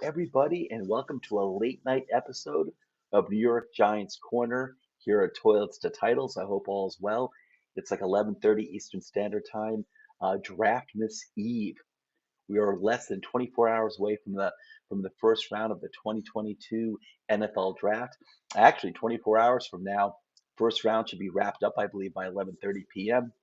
everybody, and welcome to a late night episode of New York Giants Corner here at Toilets to Titles. I hope all is well. It's like 11:30 Eastern Standard Time, Draft Miss Eve. We are less than 24 hours away from the first round of the 2022 NFL Draft. Actually, 24 hours from now, first round should be wrapped up, I believe, by 11:30 p.m.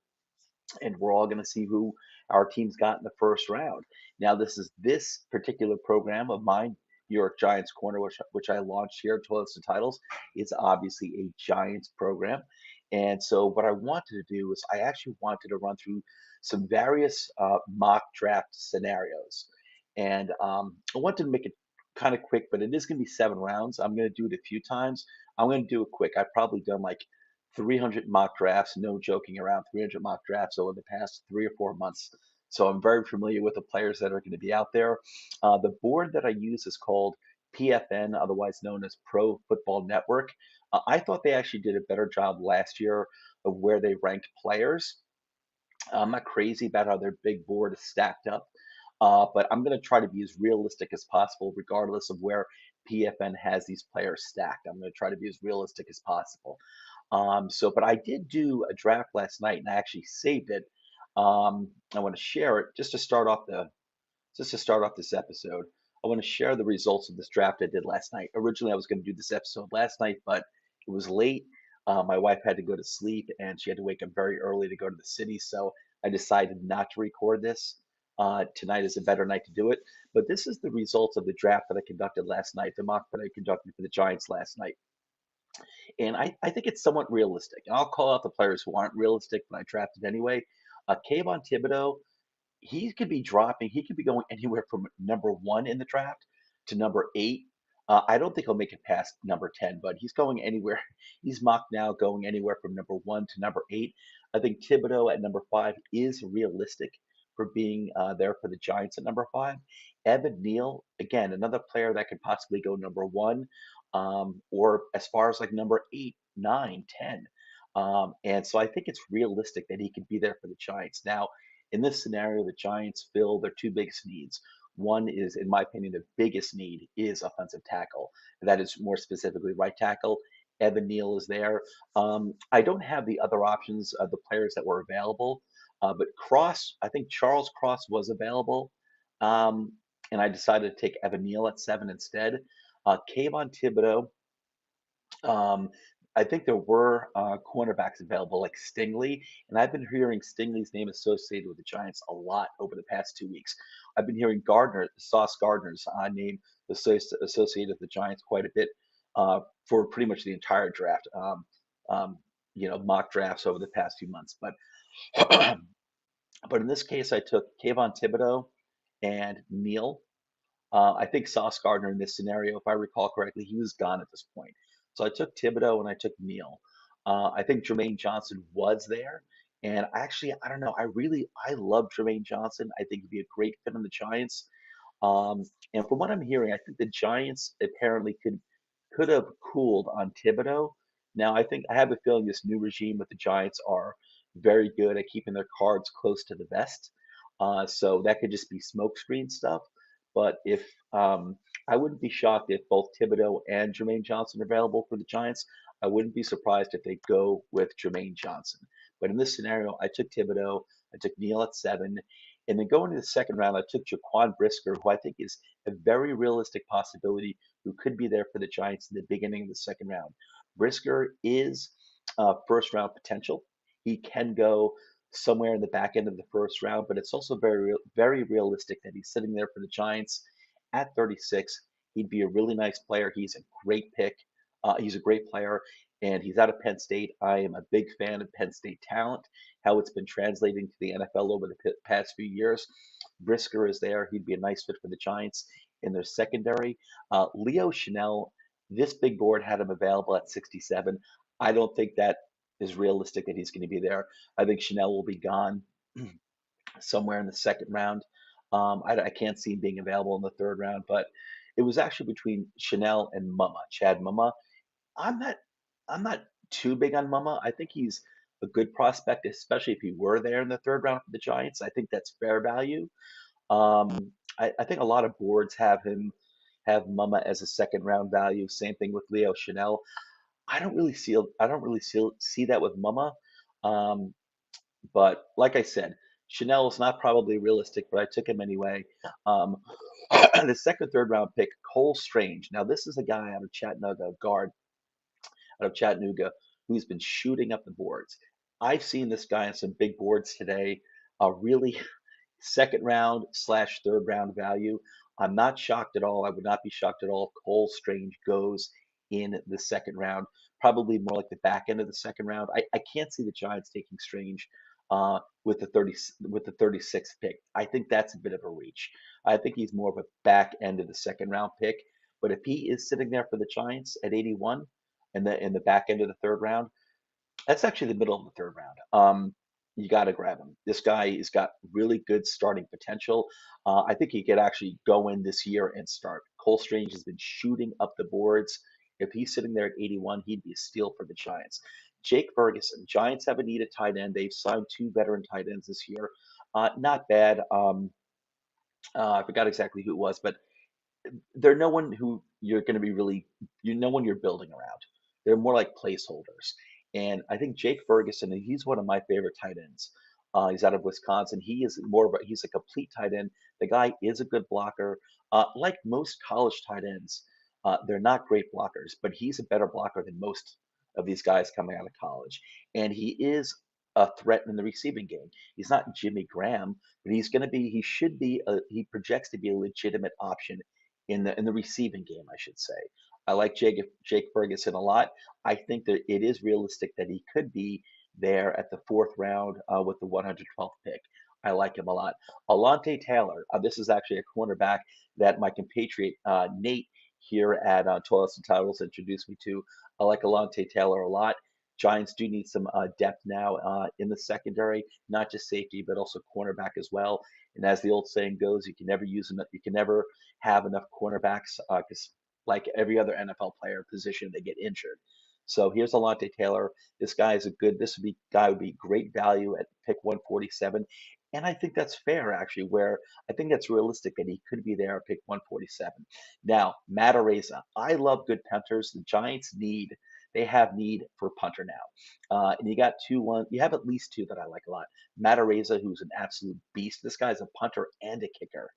And we're all going to see who our teams got in the first round. Now, this particular program of mine, New York Giants Corner, which I launched here at Toilets and Titles, is obviously a Giants program. And so, what I wanted to do is I actually wanted to run through some various mock draft scenarios, and I wanted to make it kind of quick, but it is going to be 7 rounds. I'm going to do it a few times. I'm going to do it quick. I've probably done like 300 mock drafts, no joking around, 300 mock drafts over the past 3 or 4 months. So I'm very familiar with the players that are going to be out there. The board that I use is called PFN, otherwise known as Pro Football Network. I thought they actually did a better job last year of where they ranked players. I'm not crazy about how their big board is stacked up, but I'm going to try to be as realistic as possible, regardless of where PFN has these players stacked. I'm going to try to be as realistic as possible. But I did do a draft last night, and I actually saved it. I want to share it just to start off this episode. I want to share the results of this draft I did last night. Originally, I was going to do this episode last night, but it was late. My wife had to go to sleep, and she had to wake up very early to go to the city. So I decided not to record this. Tonight is a better night to do it. But this is the results of the draft that I conducted last night, the mock that I conducted for the Giants last night. And I think it's somewhat realistic. And I'll call out the players who aren't realistic, but I drafted anyway. Kayvon Thibodeau, he could be going anywhere from number 1 in the draft to number 8. I don't think he'll make it past number 10, but he's going anywhere. He's mocked now going anywhere from number 1 to number 8. I think Thibodeau at number 5 is realistic for being there for the Giants at number 5. Evan Neal, again, another player that could possibly go number 1, or as far as like number 8, 9, 10. And so I think it's realistic that he could be there for the Giants. Now, in this scenario, the Giants fill their two biggest needs. One is, in my opinion, the biggest need is offensive tackle. That is more specifically right tackle. Evan Neal is there. I don't have the other options of the players that were available, but Cross, I think Charles Cross was available, um, and I decided to take Evan Neal at 7 instead. Kayvon Thibodeau, um, I think there were cornerbacks available like Stingley, and I've been hearing Stingley's name associated with the Giants a lot over the past 2 weeks. I've been hearing Sauce Gardner's name associated with the Giants quite a bit for pretty much the entire draft. Um, mock drafts over the past few months. But but in this case, I took Kayvon Thibodeau and Neal. I think Sauce Gardner in this scenario, if I recall correctly, he was gone at this point. So I took Thibodeau and I took Neal. I think Jermaine Johnson was there. And actually, I don't know. I love Jermaine Johnson. I think he'd be a great fit on the Giants. And from what I'm hearing, I think the Giants apparently could have cooled on Thibodeau. Now, I think I have a feeling this new regime with the Giants are very good at keeping their cards close to the vest. So that could just be smokescreen stuff. But if I wouldn't be shocked if both Thibodeau and Jermaine Johnson are available for the Giants. I wouldn't be surprised if they go with Jermaine Johnson. But in this scenario, I took Thibodeau, I took Neal at 7, and then going to the second round, I took Jaquan Brisker, who I think is a very realistic possibility who could be there for the Giants in the beginning of the second round. Brisker is first round potential. He can go somewhere in the back end of the first round, but it's also very realistic that he's sitting there for the Giants at 36. He'd be a really nice player. He's a great pick. He's a great player, and he's out of Penn State. I am a big fan of Penn State talent, how it's been translating to the NFL over the past few years. Brisker is there. He'd be a nice fit for the Giants in their secondary. Leo Chanel, this big board had him available at 67. I don't think that is realistic that he's going to be there. I think Chanel will be gone somewhere in the second round. I can't see him being available in the third round, but it was actually between Chanel and Chad Mumma. I'm not I'm not too big on Mumma. I think he's a good prospect, especially if he were there in the third round for the Giants. I think that's fair value. I think a lot of boards have him. have Mama as a second round value. Same thing with Leo Chanel. I don't really see that with Mama. Um, but like I said, Chanel is not probably realistic, but I took him anyway. Um, the second, third round pick, Cole Strange. Now this is a guy out of Chattanooga, guard out of Chattanooga, who's been shooting up the boards. I've seen this guy on some big boards today. Really second round slash third round value. I'm not shocked at all. I would not be shocked at all if Cole Strange goes in the second round, probably more like the back end of the second round. I can't see the Giants taking Strange with the 36th pick. I think that's a bit of a reach. I think he's more of a back end of the second round pick. But if he is sitting there for the Giants at 81 in the back end of the third round, that's actually the middle of the third round. You got to grab him. This guy has got really good starting potential. I think he could actually go in this year and start. Cole Strange has been shooting up the boards. If he's sitting there at 81, he'd be a steal for the Giants. Jake Ferguson. Giants have a need at tight end. They've signed two veteran tight ends this year. Not bad. I forgot exactly who it was, but they're no one who you're going to be really, no one you're building around. They're more like placeholders. And I think Jake Ferguson, and he's one of my favorite tight ends. He's out of Wisconsin. He's a complete tight end. The guy is a good blocker. Like most college tight ends, they're not great blockers, but he's a better blocker than most of these guys coming out of college. And he is a threat in the receiving game. He's not Jimmy Graham, but he projects to be a legitimate option in the receiving game, I should say. I like Jake Ferguson a lot. I think that it is realistic that he could be there at the fourth round with the 112th pick. I like him a lot. Alontae Taylor. This is actually a cornerback that my compatriot Nate here at Toilets and Titles introduced me to. I like Alontae Taylor a lot. Giants do need some depth now in the secondary, not just safety, but also cornerback as well. And as the old saying goes, you can never use enough. You can never have enough cornerbacks because, like every other NFL player position, they get injured. So here's Alontae Taylor. This guy is a good. This would be guy would be great value at pick 147, and I think that's fair actually. Where I think that's realistic that he could be there at pick 147. Now, Matt Araiza. I love good punters. The Giants need. They have need for a punter now, and you got one. You have at least two that I like a lot. Matt Araiza, who's an absolute beast. This guy's a punter and a kicker,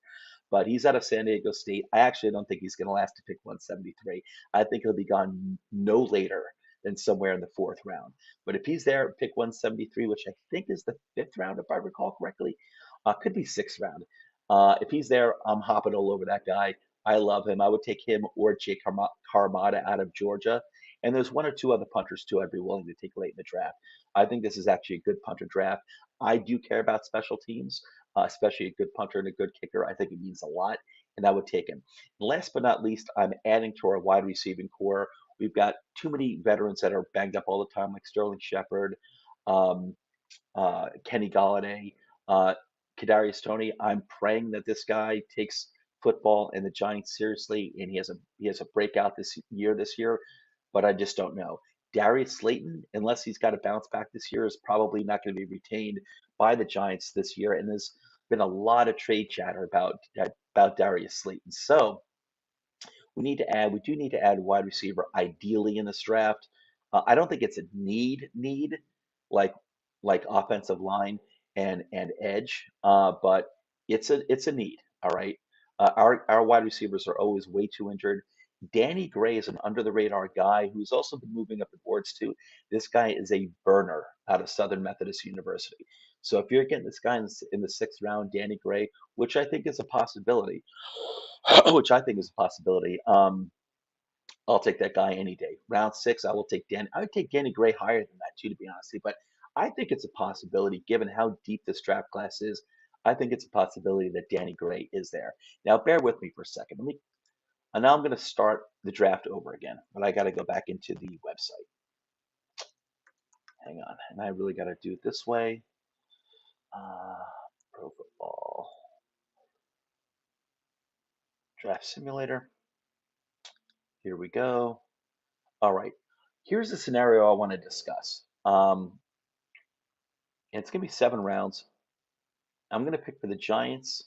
but he's out of San Diego State. I actually don't think he's going to last to pick 173. I think he'll be gone no later than somewhere in the fourth round. But if he's there at pick 173, which I think is the fifth round, if I recall correctly, could be sixth round. If he's there, I'm hopping all over that guy. I love him. I would take him or Jake Carmada out of Georgia. And there's one or two other punters too I'd be willing to take late in the draft. I think this is actually a good punter draft. I do care about special teams, especially a good punter and a good kicker. I think it means a lot, and I would take him. Last but not least, I'm adding to our wide receiving core. We've got too many veterans that are banged up all the time, like Sterling Shepard, um, Kenny Galladay, uh, Kadarius Toney. I'm praying that this guy takes football and the Giants seriously, and he has a breakout this year, but I just don't know. Darius Slayton, unless he's got to bounce back this year, is probably not going to be retained by the Giants this year, and there's been a lot of trade chatter about Darius Slayton. So we do need to add wide receiver ideally in this draft. I don't think it's a need like offensive line and edge, but it's a need. All right, our wide receivers are always way too injured. Danny Gray is an under the radar guy who's also been moving up the boards too. This guy is a burner out of Southern Methodist University. So if you're getting this guy in the sixth round, Danny Gray, which I think is a possibility, which I think is a possibility. I'll take that guy any day. Round six, I will take Dan. I would take Danny Gray higher than that too, to be honest. But I think it's a possibility, given how deep this draft class is. I think it's a possibility that Danny Gray is there. Now, bear with me for a second. And now I'm going to start the draft over again, but I got to go back into the website. Hang on, and I really got to do it this way. Pro Football Draft Simulator. Here we go. All right. Here's the scenario I want to discuss. And it's going to be 7 rounds. I'm going to pick for the Giants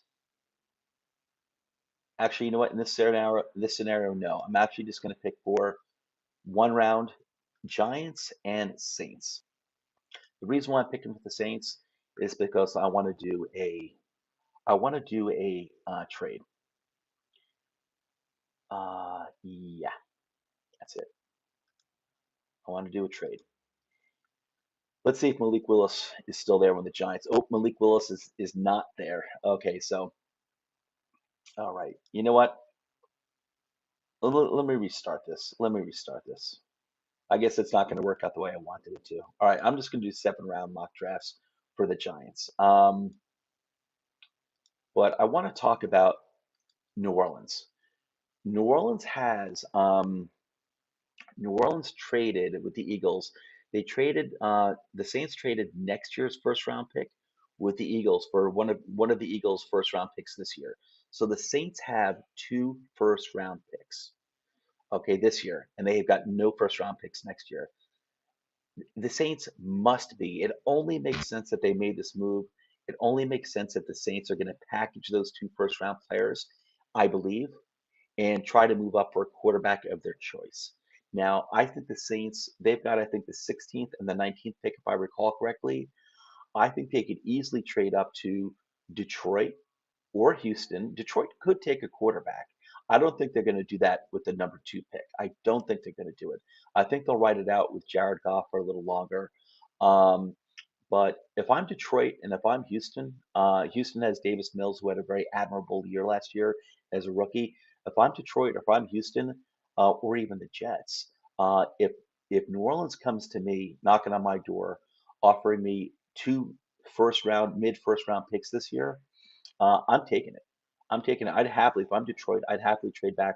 Actually, you know what? In this scenario, no. I'm actually just going to pick for one round Giants and Saints. The reason why I'm picking with the Saints is because I want to do a trade. Yeah, that's it. I want to do a trade. Let's see if Malik Willis is still there when the Giants. Oh, Malik Willis is not there. Okay, so all right. You know what? Let me restart this. Let me restart this. I guess it's not going to work out the way I wanted it to. All right, I'm just going to do 7 round mock drafts for the Giants. But I want to talk about New Orleans. New Orleans has New Orleans traded with the Eagles. The Saints traded next year's first round pick with the Eagles for one of the Eagles' first round picks this year. So the Saints have 2 first round picks, okay, this year, and they've got no first round picks next year. The Saints must be. It only makes sense that they made this move. It only makes sense that the Saints are going to package those 2 first round players, I believe, and try to move up for a quarterback of their choice. Now, I think the Saints, they've got, I think, the 16th and the 19th pick, if I recall correctly. I think they could easily trade up to Detroit or Houston. Detroit could take a quarterback. I don't think they're going to do that with the number 2 pick. I don't think they're going to do it. I think they'll ride it out with Jared Goff for a little longer. Um, but if I'm Detroit and if I'm Houston, Houston has Davis Mills, who had a very admirable year last year as a rookie. If I'm Detroit, if I'm Houston, or even the Jets, if New Orleans comes to me knocking on my door, offering me 2 mid first round picks this year, I'm taking it. I'm taking it. I'd happily, if I'm Detroit, I'd happily trade back.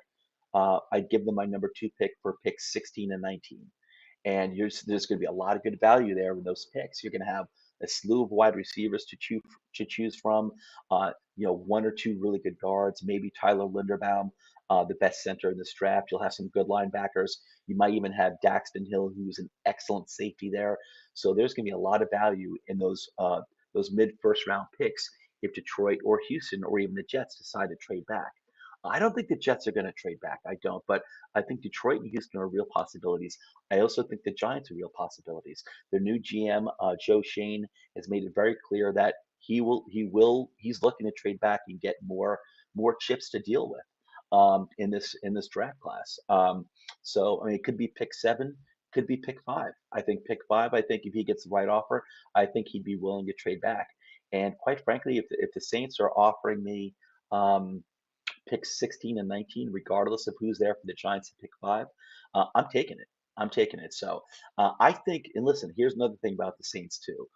I'd give them my number 2 pick for picks 16 and 19. And there's going to be a lot of good value there with those picks. You're going to have a slew of wide receivers to choose from. One or two really good guards, maybe Tyler Linderbaum, the best center in this draft. You'll have some good linebackers. You might even have Daxton Hill, who's an excellent safety there. So there's going to be a lot of value in those mid first round picks if Detroit or Houston or even the Jets decide to trade back. I don't think the Jets are going to trade back. I don't, but I think Detroit and Houston are real possibilities. I also think the Giants are real possibilities. Their new GM, Joe Shane, has made it very clear that he's looking to trade back and get more chips to deal with in this draft class. So I mean, it could be pick 7, could be pick 5. I think pick 5. I think if he gets the right offer, I think he'd be willing to trade back. And quite frankly, if the Saints are offering me picks 16 and 19, regardless of who's there for the Giants to pick 5, I'm taking it. I'm taking it. So I think, and listen, here's another thing about the Saints too.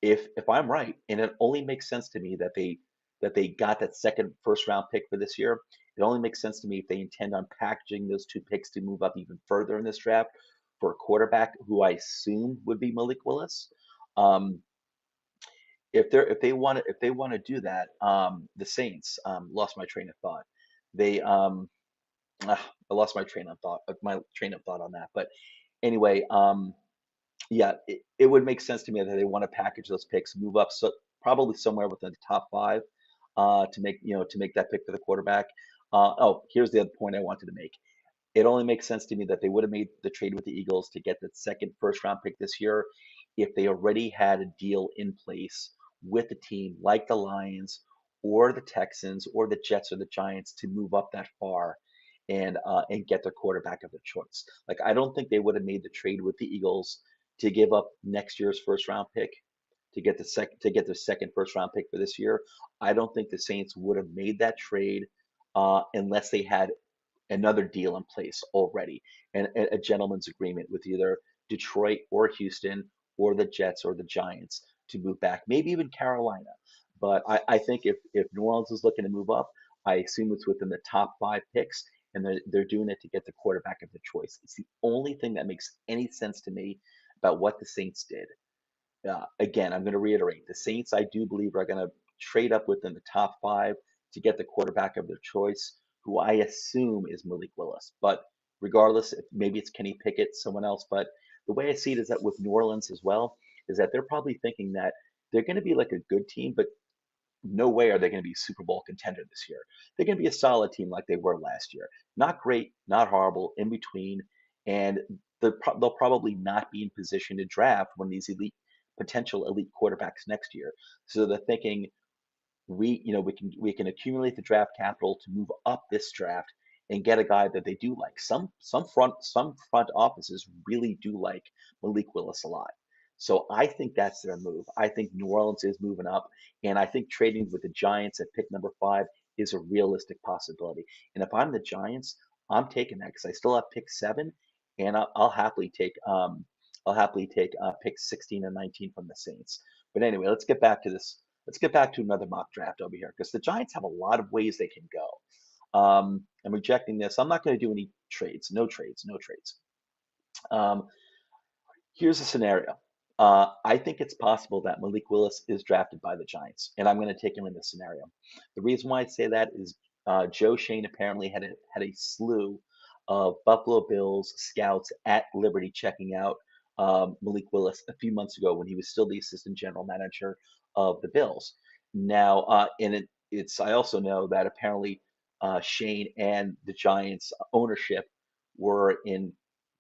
If I'm right, and it only makes sense to me that they got that second first round pick for this year. It only makes sense to me if they intend on packaging those 2 picks to move up even further in this draft for a quarterback who I assume would be Malik Willis. Um, if they want to do that, the Saints lost my train of thought. They I lost my train of thought on that. But anyway, yeah, it would make sense to me that they want to package those picks, move up so probably somewhere within the top 5 to make that pick for the quarterback. Oh, here's the other point I wanted to make. It only makes sense to me that they would have made the trade with the Eagles to get the second first round pick this year if they already had a deal in place with a team like the Lions or the Texans or the Jets or the Giants to move up that far and get their quarterback of their choice. Like I don't think they would have made the trade with the Eagles to give up next year's first round pick to get the second first round pick for this year. I don't think the Saints would have made that trade unless they had another deal in place already and a gentleman's agreement with either Detroit or Houston or the Jets or the Giants to move back, maybe even Carolina. But I think if New Orleans is looking to move up, I assume it's within the top 5 picks, and they're doing it to get the quarterback of the choice. It's the only thing that makes any sense to me about what the Saints did. Again, I'm going to reiterate the Saints, I do believe, are going to trade up within the top 5 to get the quarterback of their choice, who I assume is Malik Willis. But regardless, if maybe it's Kenny Pickett, someone else. But the way I see it is that with New Orleans as well, is that they're probably thinking that they're going to be like a good team, but no way are they going to be a Super Bowl contender this year. They're going to be a solid team like they were last year. Not great, not horrible, in between, and they'll probably not be in position to draft one of these potential elite quarterbacks next year. So they're thinking we can accumulate the draft capital to move up this draft and get a guy that they do like. Some front offices really do like Malik Willis a lot. So I think that's their move. I think New Orleans is moving up, and I think trading with the Giants at pick number 5 is a realistic possibility. And if I'm the Giants, I'm taking that because I still have pick 7, and I'll happily take picks 16 and 19 from the Saints. But anyway, let's get back to this. Let's get back to another mock draft over here because the Giants have a lot of ways they can go. I'm rejecting this. I'm not going to do any trades. No trades. No trades. Um, Here's a scenario. I think it's possible that Malik Willis is drafted by the Giants, and I'm going to take him in this scenario. The reason why I say that is Joe Shane apparently had a slew of Buffalo Bills scouts at Liberty checking out Malik Willis a few months ago when he was still the assistant general manager of the Bills. Now, it's I also know that apparently Shane and the Giants ownership were in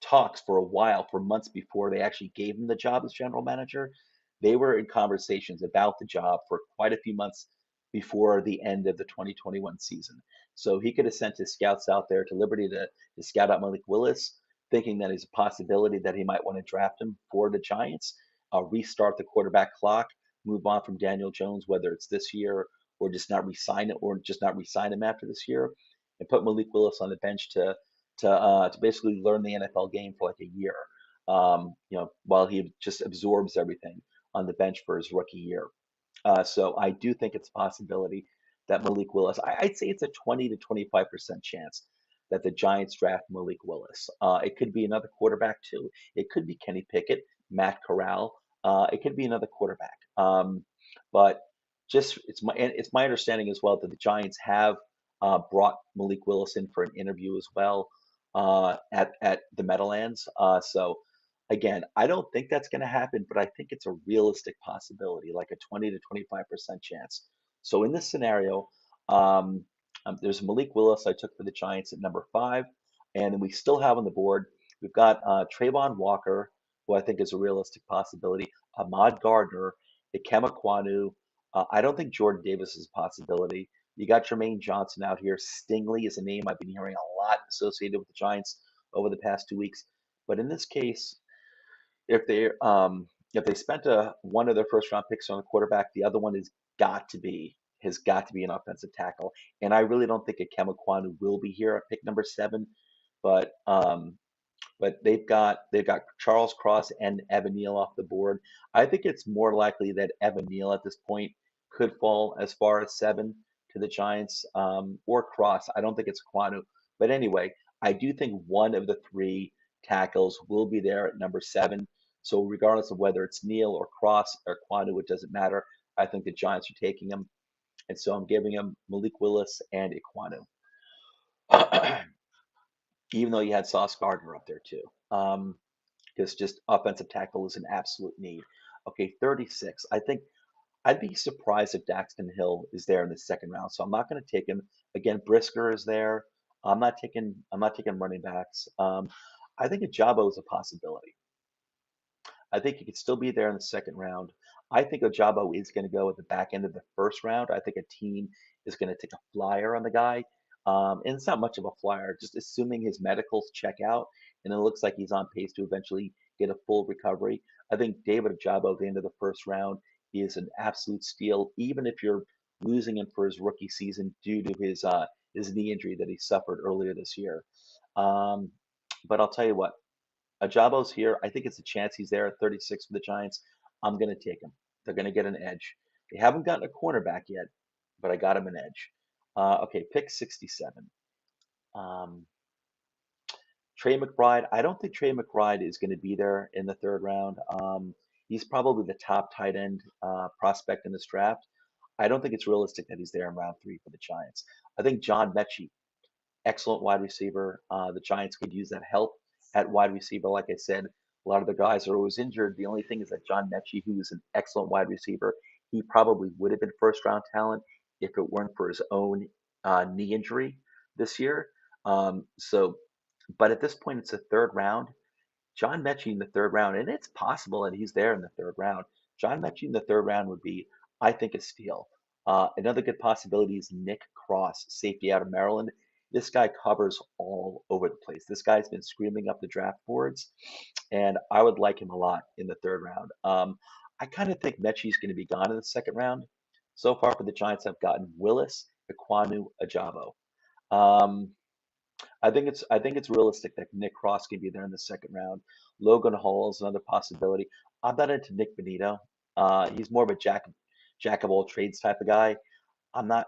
talks for a while, for months before they actually gave him the job as general manager. They were in conversations about the job for quite a few months before the end of the 2021 season. So he could have sent his scouts out there to Liberty to scout out Malik Willis, thinking that there's a possibility that he might want to draft him for the Giants, restart the quarterback clock, move on from Daniel Jones, whether it's this year or just not resign him after this year, and put Malik Willis on the bench to basically learn the NFL game for like a year, while he just absorbs everything on the bench for his rookie year. So I do think it's a possibility that Malik Willis. I'd say it's a 20 to 25% chance that the Giants draft Malik Willis. It could be another quarterback too. It could be Kenny Pickett, Matt Corral. It could be another quarterback. But just it's my understanding as well that the Giants have brought Malik Willis in for an interview as well at the Meadowlands. So again, I don't think that's going to happen, but I think it's a realistic possibility, like a 20 to 25% chance. So in this scenario, there's Malik Willis I took for the Giants at number 5, and then we still have on the board, we've got Trayvon Walker, who I think is a realistic possibility, Ahmad Gardner, Ikem Ekwonu. I don't think Jordan Davis is a possibility. You got Jermaine Johnson out here. Stingley is a name I've been hearing a lot associated with the Giants over the past 2 weeks. But in this case, if they spent one of their first round picks on a quarterback, the other one has got to be an offensive tackle. And I really don't think a Kemekwana will be here at pick number 7, but they've got Charles Cross and Evan Neal off the board. I think it's more likely that Evan Neal at this point could fall as far as 7 to the Giants, or Cross. I don't think it's Quanu. But anyway, I do think one of the 3 tackles will be there at number 7. So regardless of whether it's Neal or Cross or Quanu, it doesn't matter. I think the Giants are taking him. And so I'm giving him Malik Willis and Iquanu, even though you had Sauce Gardner up there too. Because just offensive tackle is an absolute need. Okay, 36. I think I'd be surprised if Daxton Hill is there in the second round, so I'm not going to take him. Again, Brisker is there. I'm not taking running backs. I think Ajabo is a possibility. I think he could still be there in the second round. I think Ojabo is going to go at the back end of the first round. I think a team is going to take a flyer on the guy. And it's not much of a flyer, just assuming his medicals check out, and it looks like he's on pace to eventually get a full recovery. I think David Ojabo at the end of the first round is an absolute steal, even if you're losing him for his rookie season due to his knee injury that he suffered earlier this year. Um, but I'll tell you what, Ajabo's here. I think it's a chance he's there at 36 for the Giants. I'm going to take him. They're going to get an edge. They haven't gotten a cornerback yet, but I got him an edge. Okay, pick 67. Um, Trey McBride. I don't think Trey McBride is going to be there in the third round. He's probably the top tight end prospect in this draft. I don't think it's realistic that he's there in round 3 for the Giants. I think John Mechie, excellent wide receiver. The Giants could use that help at wide receiver. Like I said, a lot of the guys are always injured. The only thing is that John Mechie, who is an excellent wide receiver, he probably would have been first round talent if it weren't for his own knee injury this year. So, but at this point, it's a third round. John Mechie in the third round, and it's possible that he's there in the third round. John Mechie in the third round would be, I think, a steal. Another good possibility is Nick Cross, safety out of Maryland. This guy covers all over the place. This guy's been screaming up the draft boards, and I would like him a lot in the third round. I kind of think Mechie's going to be gone in the second round. So far for the Giants, I've gotten Willis, Ekwonu, Ajabo. Um, I think it's realistic that Nick Cross can be there in the second round. Logan Hall is another possibility. I'm not into Nick Benito. He's more of a jack of all trades type of guy. I'm not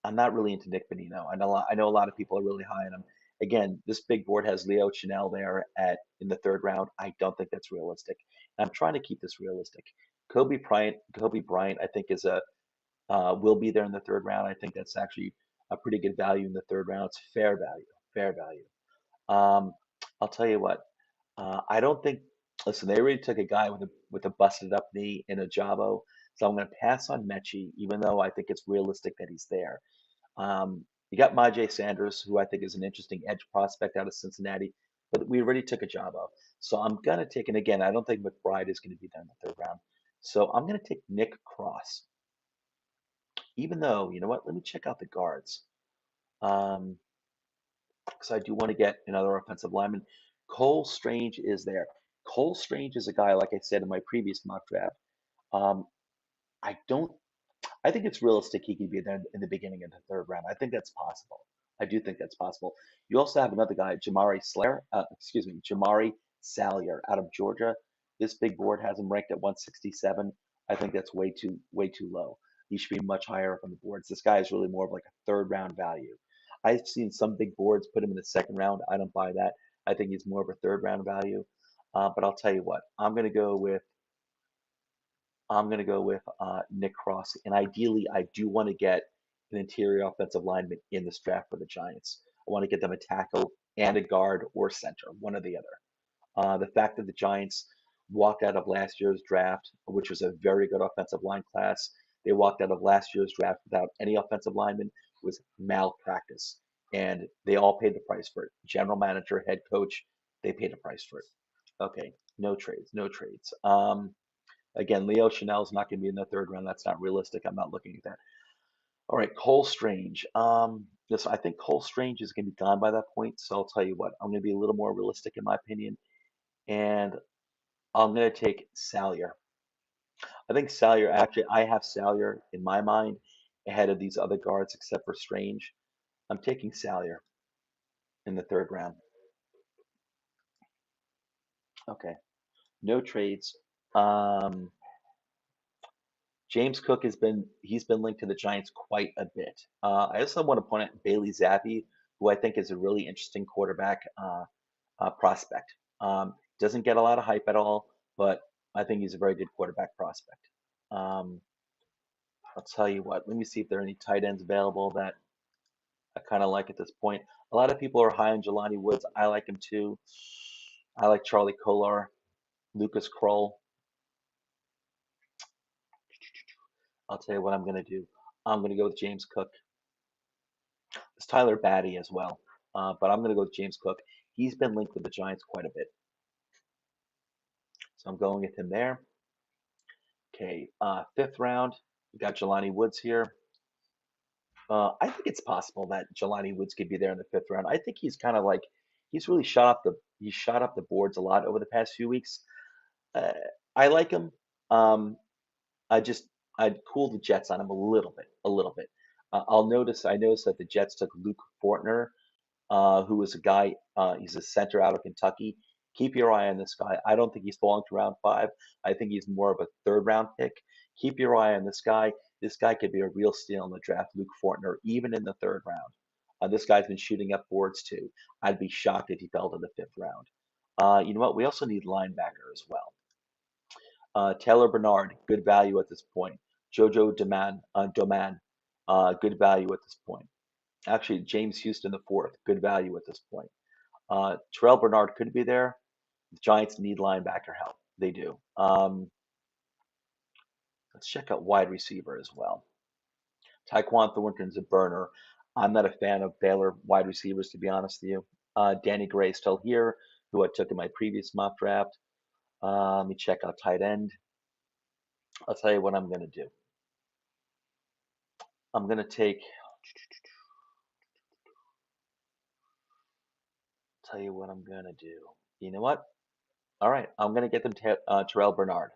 I'm not really into Nick Benino. I know a lot of people are really high on him. Again, this big board has Leo Chanel there at in the third round. I don't think that's realistic. I'm trying to keep this realistic. Kobe Bryant, I think is a will be there in the third round. I think that's actually a pretty good value in the third round. It's fair value, fair value. Um, I'll tell you what. I don't think. Listen, they already took a guy with a busted up knee in a Jabo, so I'm going to pass on Mechie, even though I think it's realistic that he's there. You got Majay Sanders, who I think is an interesting edge prospect out of Cincinnati, but we already took a Jabo, so I'm going to take. And again, I don't think McBride is going to be there in the third round, so I'm going to take Nick Cross. Even though, you know what? Let me check out the guards. Um, because I do want to get another offensive lineman. Cole Strange is there. Cole Strange is a guy, like I said in my previous mock draft. Um, I don't. I think it's realistic he could be there in the beginning of the third round. I think that's possible. I do think that's possible. You also have another guy, Jamari Salyer out of Georgia. This big board has him ranked at 167. I think that's way too low. He should be much higher up on the boards. This guy is really more of like a third round value. I've seen some big boards put him in the second round. I don't buy that. I think he's more of a third round value. But I'll tell you what, I'm going to go with Nick Cross, and ideally, I do want to get an interior offensive lineman in this draft for the Giants. I want to get them a tackle and a guard or center, one or the other. The fact that the Giants walked out of last year's draft, which was a very good offensive line class, they walked out of last year's draft without any offensive lineman was malpractice, and they all paid the price for it. General manager, head coach, they paid the price for it. Okay, no trades, no trades. Again, Leo Chanel's not going to be in the third round. That's not realistic. I'm not looking at that. All right, Cole Strange. Yes, I think Cole Strange is going to be gone by that point. So I'll tell you what, I'm going to be a little more realistic in my opinion, and I'm going to take Salyer. I think Salyer actually, I have Salyer in my mind ahead of these other guards except for Strange. I'm taking Salyer in the third round. Okay, no trades. Um, James Cook he's been linked to the Giants quite a bit. I also want to point out Bailey Zappi, who I think is a really interesting quarterback prospect. Doesn't get a lot of hype at all, but I think he's a very good quarterback prospect. Um, I'll tell you what. Let me see if there are any tight ends available that I kind of like at this point. A lot of people are high on Jelani Woods. I like him too. I like Charlie Kolar, Lucas Kroll. I'll tell you what I'm going to do. I'm going to go with James Cook. It's Tyler Batty as well. But I'm going to go with James Cook. He's been linked with the Giants quite a bit. So I'm going with him there. Okay, fifth round. We got Jelani Woods here. I think it's possible that Jelani Woods could be there in the fifth round. I think he's kind of like he's shot up the boards a lot over the past few weeks. Uh, I like him. Um, I just I'd cool the Jets on him a little bit. I noticed that the Jets took Luke Fortner, who is a guy, he's a center out of Kentucky. Keep your eye on this guy. I don't think he's falling to round five. I think he's more of a third round pick. Keep your eye on this guy. This guy could be a real steal in the draft, Luke Fortner, even in the third round. This guy's been shooting up boards too. I'd be shocked if he fell to the fifth round. You know what? We also need linebacker as well. Taylor Bernard, good value at this point. Doman, good value at this point. Actually, James Houston the fourth, good value at this point. Terrell Bernard could be there. The Giants need linebacker help. They do. Let's check out wide receiver as well. Tyquan Thornton's a burner. I'm not a fan of Baylor wide receivers, to be honest with you. Danny Gray is still here, who I took in my previous mock draft. Let me check out tight end. I'll tell you what I'm going to do. I'm going to tell you what I'm going to do. You know what? All right, I'm going to get them Terrell Bernard,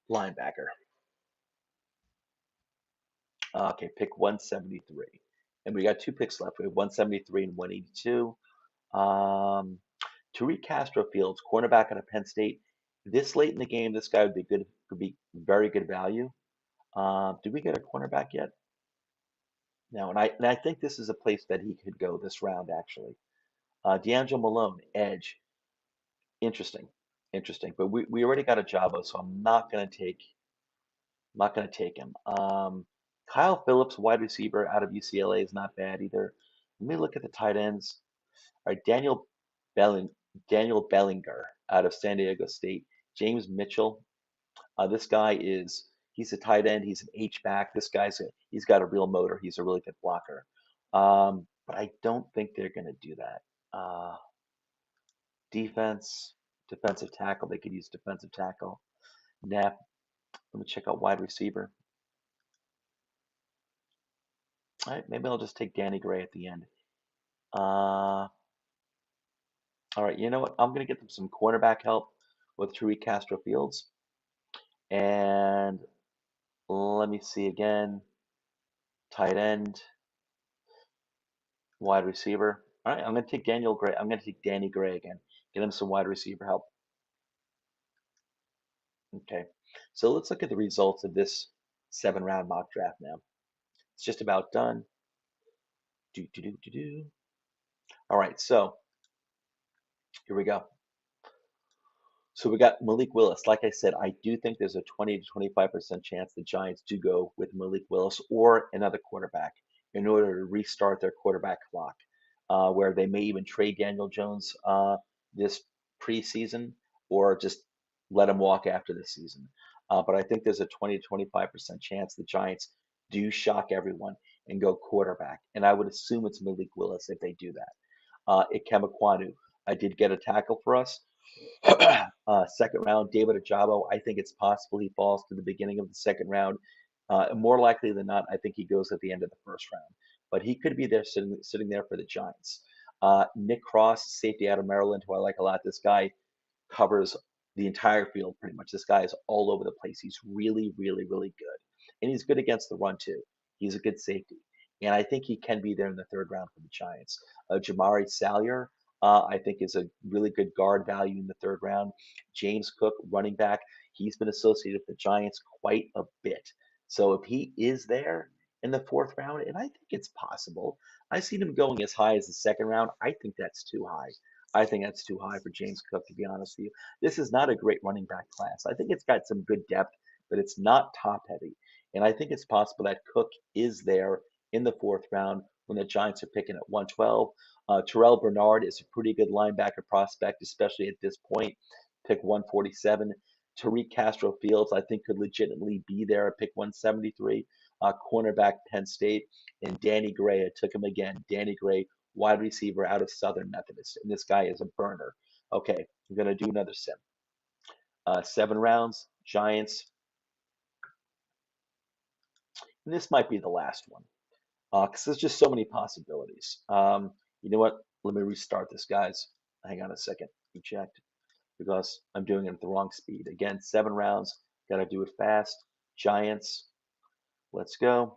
linebacker. Okay, pick 173. And we got two picks left. We have 173 and 182. Um, Tariq Castro Fields, cornerback out of Penn State. This late in the game, this guy would be good. Could be very good value. Did we get a cornerback yet? No, and I think this is a place that he could go this round actually. D'Angelo Malone, edge, interesting, interesting. But we already got a Jabo, so I'm not gonna take him. Kyle Phillips, wide receiver out of UCLA, is not bad either. Let me look at the tight ends. All right, Belling, Daniel Bellinger out of San Diego State. James Mitchell. This guy he's a tight end. He's an H back. He's got a real motor. He's a really good blocker. But I don't think they're going to do that. Defense, defensive tackle. They could use defensive tackle. Nap. Let me check out wide receiver. All right, maybe I'll just take Danny Gray at the end. All right, you know what? I'm going to get them some cornerback help with Tariq Castro Fields. And let me see again. Tight end, wide receiver. All right, I'm going to take Daniel Gray. I'm going to take Danny Gray again. Get him some wide receiver help. Okay, so let's look at the results of this 7-round mock draft now. It's just about done. Do, do, do, do, do. All right, so here we go. So we got Malik Willis. Like I said, I do think there's a 20 to 25% chance the Giants do go with Malik Willis or another quarterback in order to restart their quarterback clock, where they may even trade Daniel Jones this preseason or just let him walk after the season. But I think there's a 20 to 25% chance the Giants do shock everyone and go quarterback. And I would assume it's Malik Willis if they do that. Ikem Ekwonu, I did get a tackle for us. Second round, David Ajabo. I think it's possible he falls to the beginning of the second round. More likely than not, I think he goes at the end of the first round. But he could be there sitting there for the Giants. Nick Cross, safety out of Maryland, who I like a lot. This guy covers the entire field pretty much. This guy is all over the place. He's really, really, really good. And he's good against the run too. He's a good safety. And I think he can be there in the third round for the Giants. Jamari Salyer, I think is a really good guard value in the third round. James Cook, running back, he's been associated with the Giants quite a bit. So if he is there in the fourth round, and I think it's possible, I've seen him going as high as the second round. I think that's too high. I think that's too high for James Cook, to be honest with you. This is not a great running back class. I think it's got some good depth, but it's not top heavy. And I think it's possible that Cook is there in the fourth round when the Giants are picking at 112. Terrell Bernard is a pretty good linebacker prospect, especially at this point. Pick 147. Tariq Castro Fields, I think, could legitimately be there at pick 173. Cornerback Penn State. And Danny Gray, I took him again. Danny Gray, wide receiver out of Southern Methodist. And this guy is a burner. Okay, I'm going to do another sim. 7 rounds, Giants. And this might be the last one because there's just so many possibilities. You know what? Let me restart this, guys. Hang on a second. Eject because I'm doing it at the wrong speed. Again, 7 rounds. Got to do it fast. Giants. Let's go.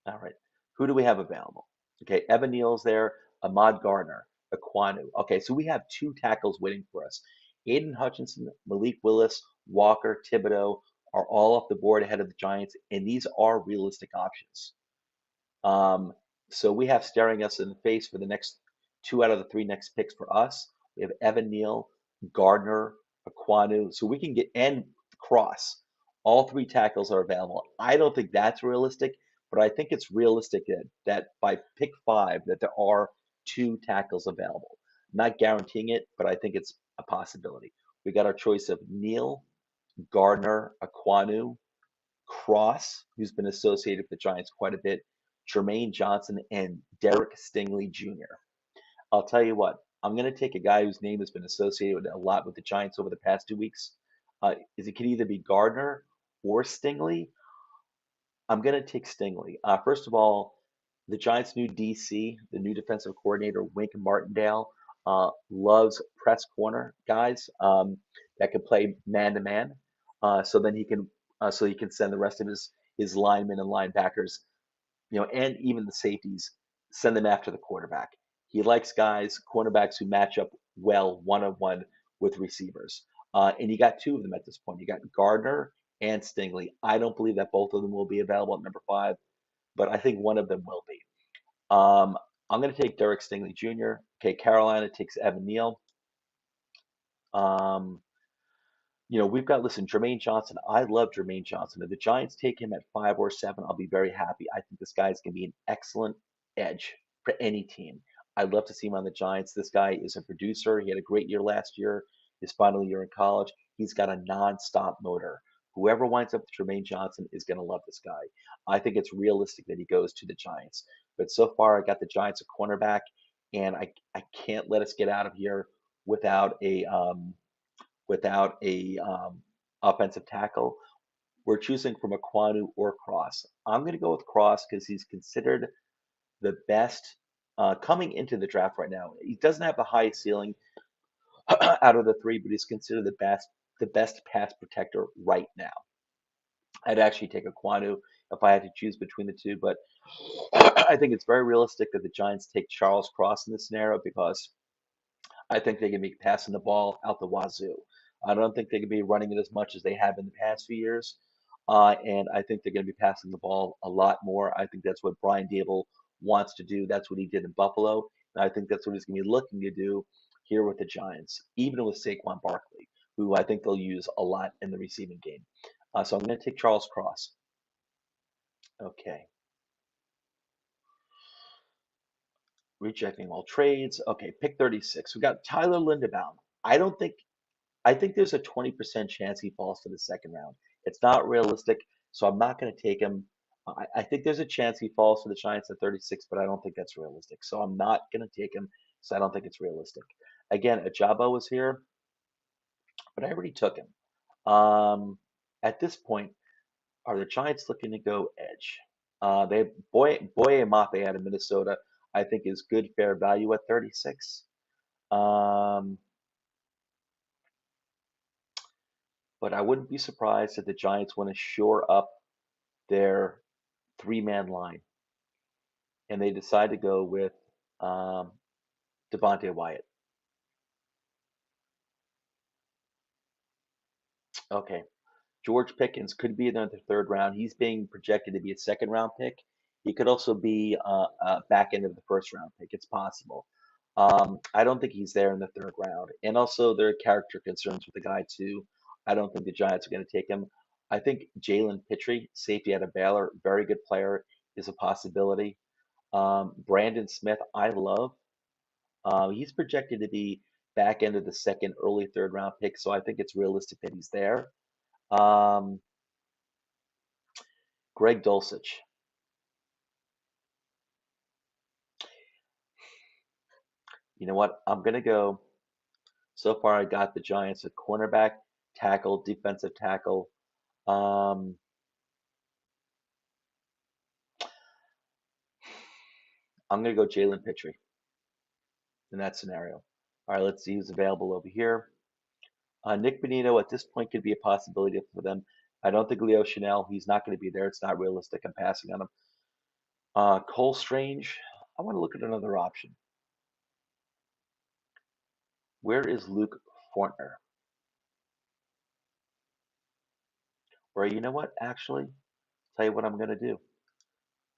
All right. Who do we have available? Okay, Evan Neal's there. Ahmad Gardner. Ekwonu. Okay, so we have 2 tackles waiting for us. Aiden Hutchinson, Malik Willis, Walker, Thibodeau are all off the board ahead of the Giants, and these are realistic options. So we have staring us in the face for the next 2 out of the 3 next picks for us. We have Evan Neal, Gardner, Ekwonu. So we can get and Cross. All 3 tackles are available. I don't think that's realistic, but I think it's realistic that by pick 5 that there are 2 tackles available. I'm not guaranteeing it, but I think it's a possibility. We got our choice of Neal, Gardner, Aquanu, Cross, who's been associated with the Giants quite a bit, Jermaine Johnson, and Derek Stingley Jr. I'll tell you what, I'm going to take a guy whose name has been associated with a lot with the Giants over the past 2 weeks. It could either be Gardner or Stingley. I'm going to take Stingley. First of all, the Giants' new DC, the new defensive coordinator, Wink Martindale, loves press corner guys that can play man to man. So he can send the rest of his linemen and linebackers, and even the safeties, send them after the quarterback. He likes guys, cornerbacks who match up well one on one with receivers. And you got two of them at this point. You got Gardner and Stingley. I don't believe that both of them will be available at number 5, but I think one of them will be. I'm going to take Derek Stingley Jr. Okay, Carolina takes Evan Neal. Um, listen, Jermaine Johnson. I love Jermaine Johnson. If the Giants take him at 5 or 7, I'll be very happy. I think this guy's going to be an excellent edge for any team. I'd love to see him on the Giants. This guy is a producer. He had a great year last year, his final year in college. He's got a non-stop motor. Whoever winds up with Jermaine Johnson is going to love this guy. I think it's realistic that he goes to the Giants. But so far, I got the Giants a cornerback, and I can't let us get out of here without a offensive tackle. We're choosing from Aquanu or Cross. I'm going to go with Cross because he's considered the best coming into the draft right now. He doesn't have the highest ceiling out of the 3, but he's considered the best pass protector right now. I'd actually take Aquanu if I had to choose between the two, but I think it's very realistic that the Giants take Charles Cross in this scenario because I think they can be passing the ball out the wazoo. I don't think they can be running it as much as they have in the past few years. And I think they're going to be passing the ball a lot more. I think that's what Brian Dable wants to do. That's what he did in Buffalo. And I think that's what he's going to be looking to do here with the Giants, even with Saquon Barkley, who I think they'll use a lot in the receiving game. So I'm going to take Charles Cross. Okay. Rejecting all trades. Okay, pick 36. We got Tyler Linderbaum. I think there's a 20% chance he falls to the second round. It's not realistic, so I'm not going to take him. I think there's a chance he falls to the Giants at 36, but I don't think that's realistic. So I'm not going to take him, so I don't think it's realistic. Again, Ajabo was here, but I already took him. At this point, are the Giants looking to go edge? They Boye Mafe out of Minnesota, I think is good fair value at 36. Um, but I wouldn't be surprised if the Giants want to shore up their 3-man line and they decide to go with um, Devontae Wyatt. Okay. George Pickens could be in the 3rd round. He's being projected to be a 2nd-round pick. He could also be back end of the 1st-round pick. It's possible. I don't think he's there in the 3rd round. And also, there are character concerns with the guy, too. I don't think the Giants are going to take him. I think Jalen Pitre, safety out of Baylor, very good player, is a possibility. Brandon Smith, I love. He's projected to be back end of the 2nd, early 3rd round pick, so I think it's realistic that he's there. Um, Greg Dulcich. You know what? I'm going to go. So far, I got the Giants at cornerback, tackle, defensive tackle. Um, I'm going to go Jalen Pitre in that scenario. All right, let's see who's available over here. Nick Bonito at this point could be a possibility for them. I don't think Leo Chanel, he's not going to be there. It's not realistic. I'm passing on him. Cole Strange, I want to look at another option. Where is Luke Fortner? Or you know what? Actually, tell you what I'm going to do.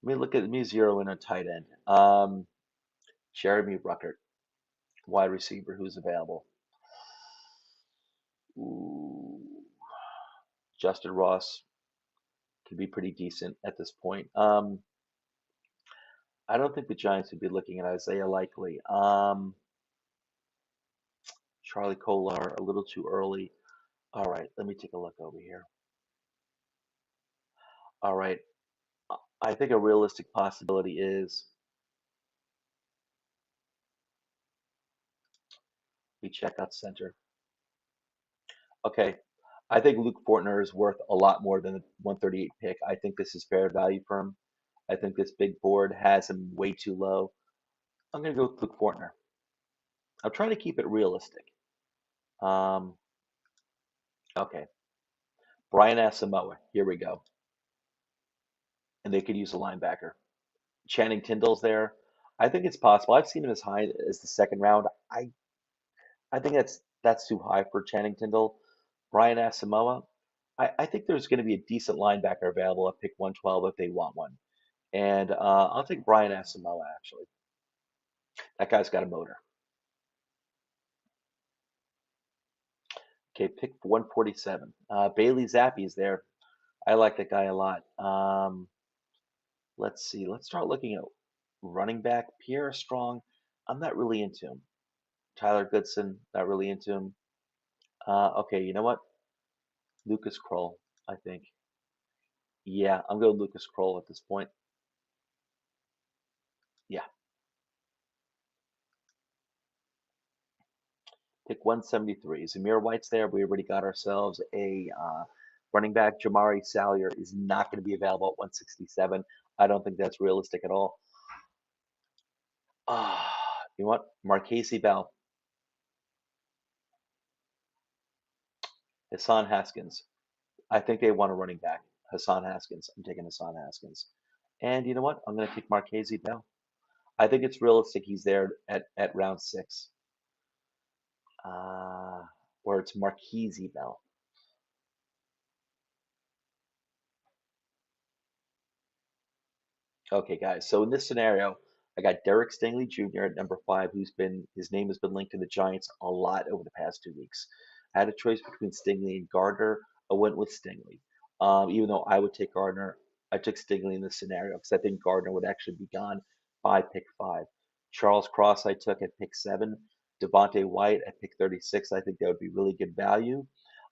Let me zero in on tight end. Jeremy Ruckert, wide receiver, who's available. Ooh, Justin Ross could be pretty decent at this point. I don't think the Giants would be looking at Isaiah Likely. Charlie Kolar a little too early. All right, let me take a look over here. All right, I think a realistic possibility is we check out center. Okay, I think Luke Fortner is worth a lot more than the 138 pick. I think this is fair value for him. I think this big board has him way too low. I'm going to go with Luke Fortner. I'm trying to keep it realistic. Um, okay, Brian Asamoah. Here we go. And they could use a linebacker. Channing Tindall's there. I think it's possible. I've seen him as high as the second round. I think that's too high for Channing Tindall. Brian Asamoah. I think there's going to be a decent linebacker available at pick 112 if they want one. And I'll take Brian Asamoah, actually. That guy's got a motor. Okay, pick 147. Bailey Zappi's there. I like that guy a lot. Let's see. Let's start looking at running back. Pierre Strong. I'm not really into him. Tyler Goodson. Not really into him. Okay, you know what? Lucas Kroll, I think. Yeah, I'm going Lucas Kroll at this point. Yeah, pick 173. Zamir White's there. We already got ourselves a running back. Jamari Salyer is not going to be available at 167. I don't think that's realistic at all. You know what? Marquise Bell, Hassan Haskins. I think they want a running back. Hassan Haskins. I'm taking Hassan Haskins. And you know what? I'm going to take Marquise Bell. I think it's realistic he's there at round six. Uh, or it's Marquise Bell. Okay, guys. So in this scenario, I got Derek Stingley Jr. at number five, his name has been linked to the Giants a lot over the past 2 weeks. I had a choice between Stingley and Gardner. I went with Stingley. Even though I would take Gardner, I took Stingley in this scenario because I think Gardner would actually be gone by pick five. Charles Cross I took at pick seven. Devontae White at pick 36. I think that would be really good value.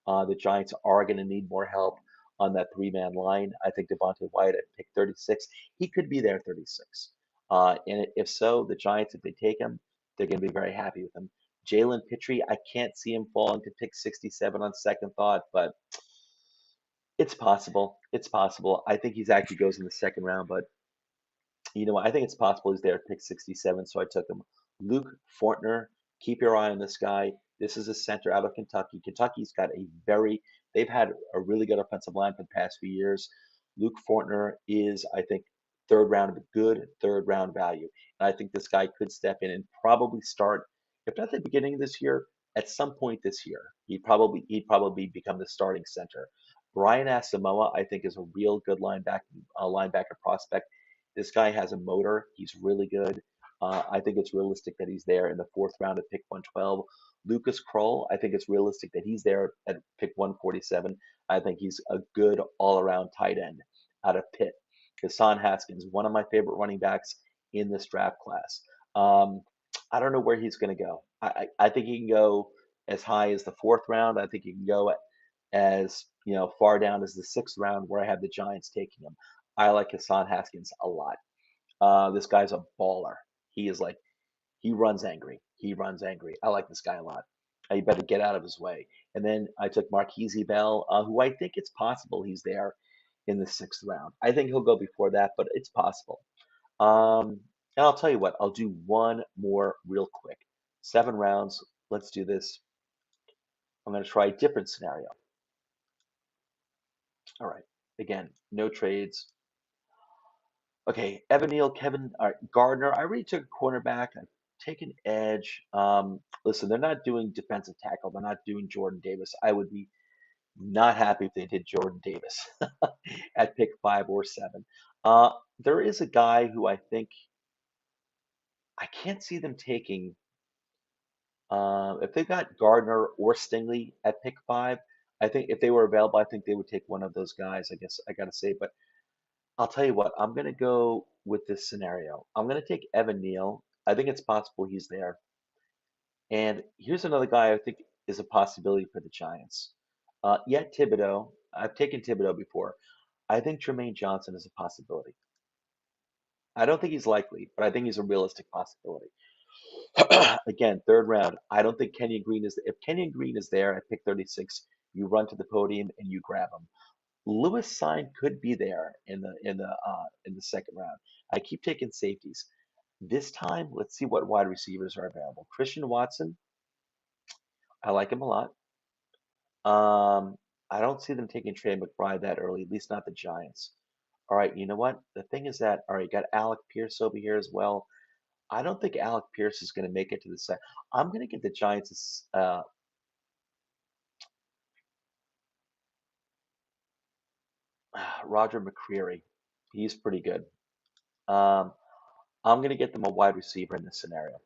The Giants are going to need more help on that three-man line. I think Devontae White at pick 36, he could be there at 36. And if so, the Giants, if they take him, they're going to be very happy with him. Jalen Pitre, I can't see him falling to pick 67 on second thought, but it's possible. It's possible. I think he's actually goes in the second round, but you know what? I think it's possible he's there at pick 67, so I took him. Luke Fortner, keep your eye on this guy. This is a center out of Kentucky. Kentucky's got they've had a really good offensive line for the past few years. Luke Fortner is, I think, good third round value. And I think this guy could step in and probably start, if not at the beginning of this year, at some point this year. He'd probably become the starting center. Brian Asamoah, I think, is a real good linebacker prospect. This guy has a motor. He's really good. I think it's realistic that he's there in the fourth round at pick 112. Lucas Kroll, I think it's realistic that he's there at pick 147. I think he's a good all around tight end out of Pitt. Hassan Haskins, one of my favorite running backs in this draft class. Um, I don't know where he's going to go. I think he can go as high as the fourth round. I think he can go as far down as the sixth round, where I have the Giants taking him. I like Hassan Haskins a lot. This guy's a baller. He is like he runs angry. He runs angry. I like this guy a lot. You better get out of his way. And then I took Marquise Bell, who I think it's possible he's there in the sixth round. I think he'll go before that, but it's possible. And I'll tell you what, I'll do one more real quick. 7 rounds. Let's do this. I'm going to try a different scenario. All right. Again, no trades. Okay, Evan Neal, Gardner. I already took a cornerback. I've taken edge. Listen, they're not doing defensive tackle. They're not doing Jordan Davis. I would be not happy if they did Jordan Davis at pick five or seven. Uh, there is a guy who I think I can't see them taking. If they got Gardner or Stingley at pick five, I think if they were available, I think they would take one of those guys. I guess I gotta say, but I'll tell you what, I'm going to go with this scenario. I'm going to take Evan Neal. I think it's possible he's there. And here's another guy I think is a possibility for the Giants. Yet Thibodeau, I've taken Thibodeau before. I think Jermaine Johnson is a possibility. I don't think he's likely, but I think he's a realistic possibility. Again, third round. I don't think Kenyon Green is. If Kenyon Green is there at pick 36, you run to the podium and you grab him. Lewis Sign could be there in the second round. I keep taking safeties. This time, let's see what wide receivers are available. Christian Watson, I like him a lot. Um, I don't see them taking Trey McBride that early, at least not the Giants. All right, you know what? The thing is that, all right, you got Alec Pierce over here as well. I don't think Alec Pierce is going to make it to the set. I'm going to give the Giants Roger McCreary. He's pretty good. Um, I'm going to get them a wide receiver in this scenario.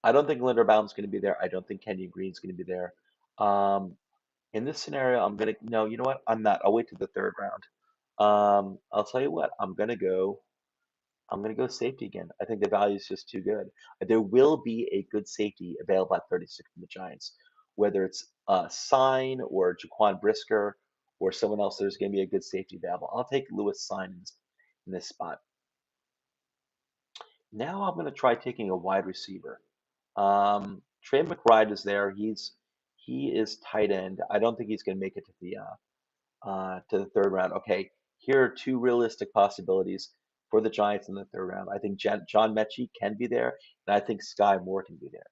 I don't think Linderbaum's going to be there. I don't think Kenyon Green's going to be there. Um, in this scenario, I'm going to, no, you know what? I'm not. I'll wait to the third round. I'll tell you what, I'm going to go safety again. I think the value is just too good. There will be a good safety available at 36 from the Giants, whether it's Sign or Jaquan Brisker or someone else. There's going to be a good safety available. I'll take Lewis Sign in this spot. Now I'm going to try taking a wide receiver. Trey McBride is there. He is tight end. I don't think he's going to make it to the third round. Okay, here are two realistic possibilities for the Giants in the third round. I think John Mechie can be there, and I think Sky Moore can be there.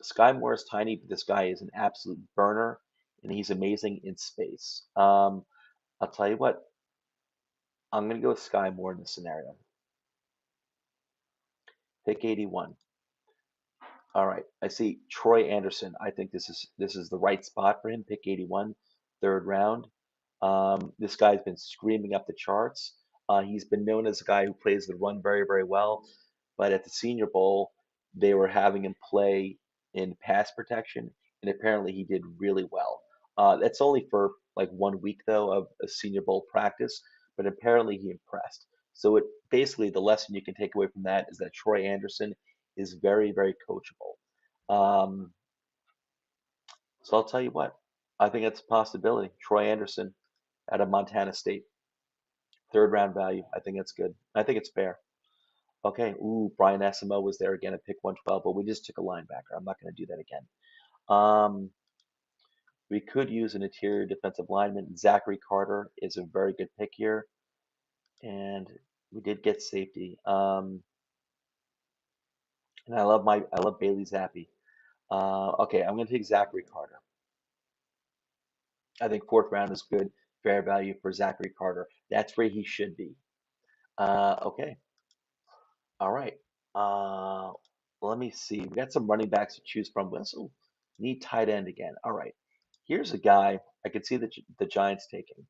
Sky Moore is tiny, but this guy is an absolute burner, and he's amazing in space. I'll tell you what, I'm going to go with Sky Moore in this scenario. Pick 81. All right, I see Troy Anderson. I think this is the right spot for him. Pick 81, third round. This guy's been screaming up the charts. He's been known as a guy who plays the run very, very well. But at the Senior Bowl, they were having him play in pass protection, and apparently he did really well. That's only for like 1 week though of a Senior Bowl practice, but apparently he impressed. So it basically the lesson you can take away from that is that Troy Anderson is very, very coachable. Um, so I'll tell you what, I think it's a possibility. Troy Anderson out of Montana State, third round value. I think that's good. I think it's fair. Okay. Ooh, Brian Asamoah was there again at pick 112, but we just took a linebacker. I'm not going to do that again. Um, we could use an interior defensive lineman. Zachary Carter is a very good pick here, and we did get safety. And I love Bailey Zappi. Okay, I'm going to take Zachary Carter. I think fourth round is good, fair value for Zachary Carter. That's where he should be. Okay, all right. Uh, let me see. We got some running backs to choose from. We also need tight end again. All right. Here's a guy I could see the Giants taking,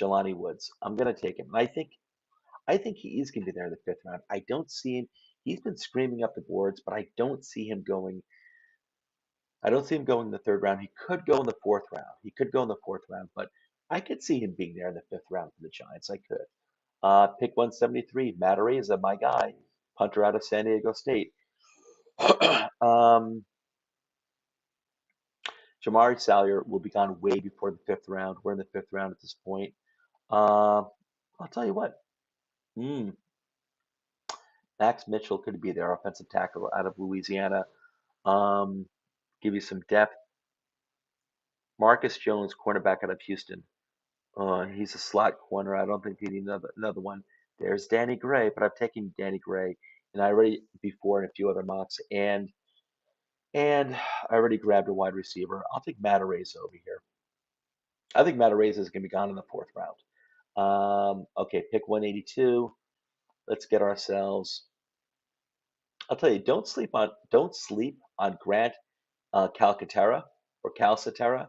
Jelani Woods. I'm gonna take him. And I think he is gonna be there in the fifth round. I don't see him. He's been screaming up the boards, but I don't see him going. I don't see him going in the third round. He could go in the fourth round. He could go in the fourth round, but I could see him being there in the fifth round for the Giants. I could. Pick 173, Matt Araiza, my guy, punter out of San Diego State. um, Jamari Salyer will be gone way before the fifth round. We're in the fifth round at this point. Uh, I'll tell you what. Mm, Max Mitchell could be their offensive tackle out of Louisiana. Um, give you some depth. Marcus Jones, cornerback out of Houston. He's a slot corner. I don't think they need another one. There's Danny Gray, but I've taken Danny Gray, and I already before in a few other mocks, and I already grabbed a wide receiver. I'll take Matt Araiza over here. I think Matt Araiza is going to be gone in the fourth round. Okay, pick 182. Let's get ourselves. I'll tell you, don't sleep on Grant Calcaterra or Calcaterra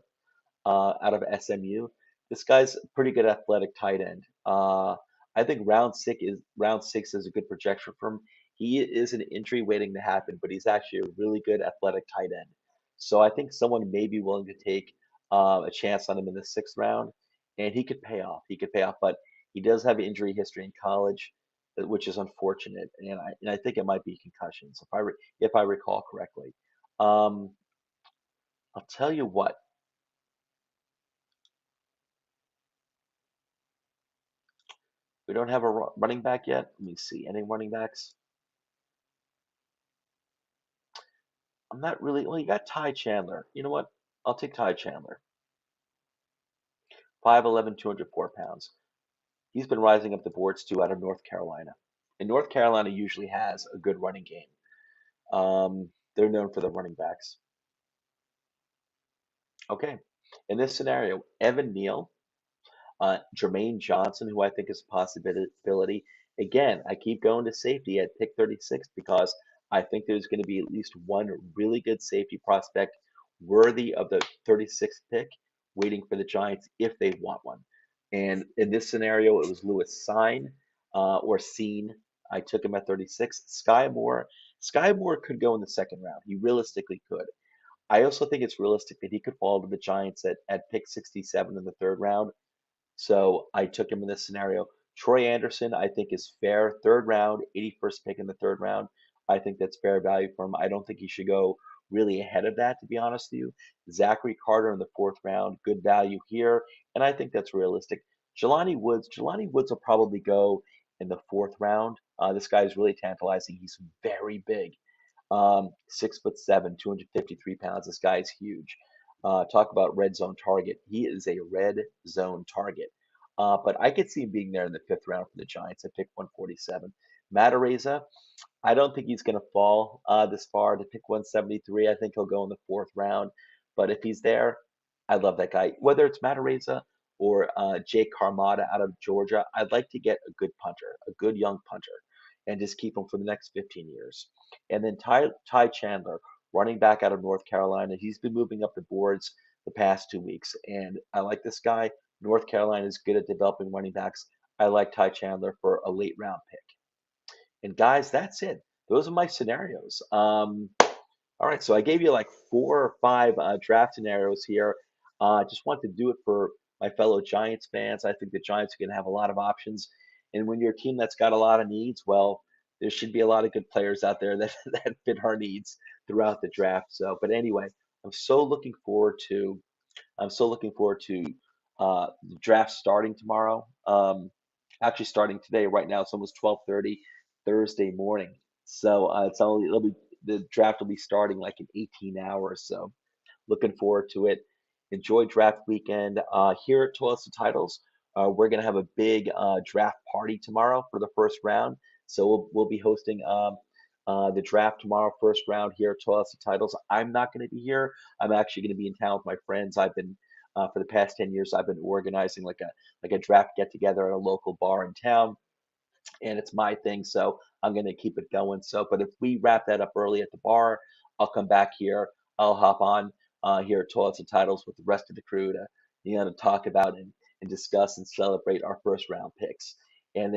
out of SMU. This guy's a pretty good athletic tight end. I think round six is a good projection for him. He is an injury waiting to happen, but he's actually a really good athletic tight end. So I think someone may be willing to take a chance on him in the sixth round, and he could pay off. He could pay off, but he does have injury history in college. which is unfortunate, and I think it might be concussions if I recall correctly. Um, I'll tell you what, we don't have a running back yet. Let me see, any running backs? I'm not really. Well, you got Ty Chandler. You know what? I'll take Ty Chandler. 5'11", 204 pounds. He's been rising up the boards too out of North Carolina. And North Carolina usually has a good running game. They're known for the running backs. Okay. In this scenario, Evan Neal, Jermaine Johnson, who I think is a possibility. Again, I keep going to safety at pick 36 because I think there's going to be at least one really good safety prospect worthy of the 36th pick waiting for the Giants if they want one. And in this scenario, it was Lewis Sign or Seen. I took him at 36. Sky Moore could go in the second round. He realistically could. I also think it's realistic that he could fall to the Giants at pick 67 in the third round. So I took him in this scenario. Troy Anderson, I think, is fair. Third round, 81st pick in the third round. I think that's fair value for him. I don't think he should go really ahead of that, to be honest with you. Zachary Carter in the fourth round, good value here. And I think that's realistic. Jelani Woods will probably go in the fourth round. This guy is really tantalizing. He's very big. 6'7", 253 pounds. This guy's huge. Talk about red zone target. He is a red zone target. But I could see him being there in the fifth round for the Giants at pick 147. Matareza, I don't think he's going to fall this far to pick 173. I think he'll go in the fourth round. But if he's there, I love that guy. Whether it's Matareza or Jake Carmada out of Georgia, I'd like to get a good punter, a good young punter, and just keep him for the next 15 years. And then Ty Chandler, running back out of North Carolina. He's been moving up the boards the past 2 weeks, and I like this guy. North Carolina is good at developing running backs. I like Ty Chandler for a late round pick. And guys, that's it. Those are my scenarios. All right, so I gave you like 4 or 5 draft scenarios here. I just want to do it for my fellow Giants fans. I think the Giants are going to have a lot of options. And when you're a team that's got a lot of needs, well, there should be a lot of good players out there that, that fit our needs throughout the draft. So, but anyway, I'm so looking forward to I'm so looking forward to the draft starting tomorrow. Actually, starting today. Right now, it's almost 12:30 Thursday morning. So it'll be the draft will be starting like in 18 hours. So looking forward to it. Enjoy draft weekend. Here at Toilets and Titles, we're gonna have a big draft party tomorrow for the first round. So we'll be hosting the draft tomorrow, first round here at Toilets and Titles. I'm not gonna be here. I'm actually gonna be in town with my friends. I've been for the past 10 years. I've been organizing like a draft get together at a local bar in town, and it's my thing, so I'm gonna keep it going. So, but if we wrap that up early at the bar, I'll come back here. I'll hop on here at Toilets and Titles with the rest of the crew to to talk about and discuss and celebrate our first round picks. And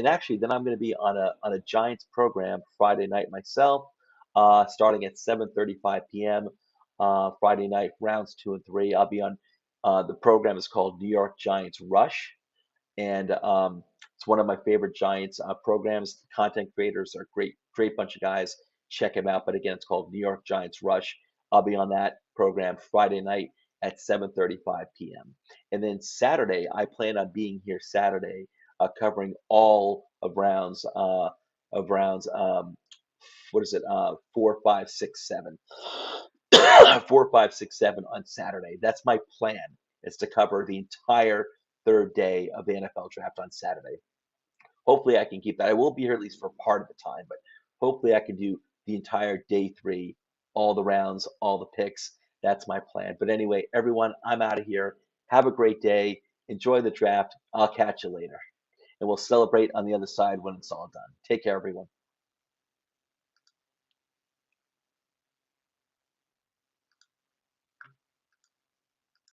actually then I'm gonna be on a Giants program Friday night myself, starting at 7:35 p.m. Friday night, rounds 2 and 3. I'll be on the program is called New York Giants Rush, and it's one of my favorite Giants programs. The content creators are great bunch of guys. Check them out. But again, it's called New York Giants Rush. I'll be on that program Friday night at 7:35 p.m. And then Saturday, I plan on being here Saturday, covering all of rounds. What is it? 4, 5, 6, 7. 4, 5, 6, 7 on Saturday. That's my plan. Is to cover the entire third day of the NFL draft on Saturday. Hopefully, I can keep that. I will be here at least for part of the time, but hopefully, I can do the entire day 3, all the rounds, all the picks. That's my plan. But anyway, everyone, I'm out of here. Have a great day. Enjoy the draft. I'll catch you later. And we'll celebrate on the other side when it's all done. Take care, everyone.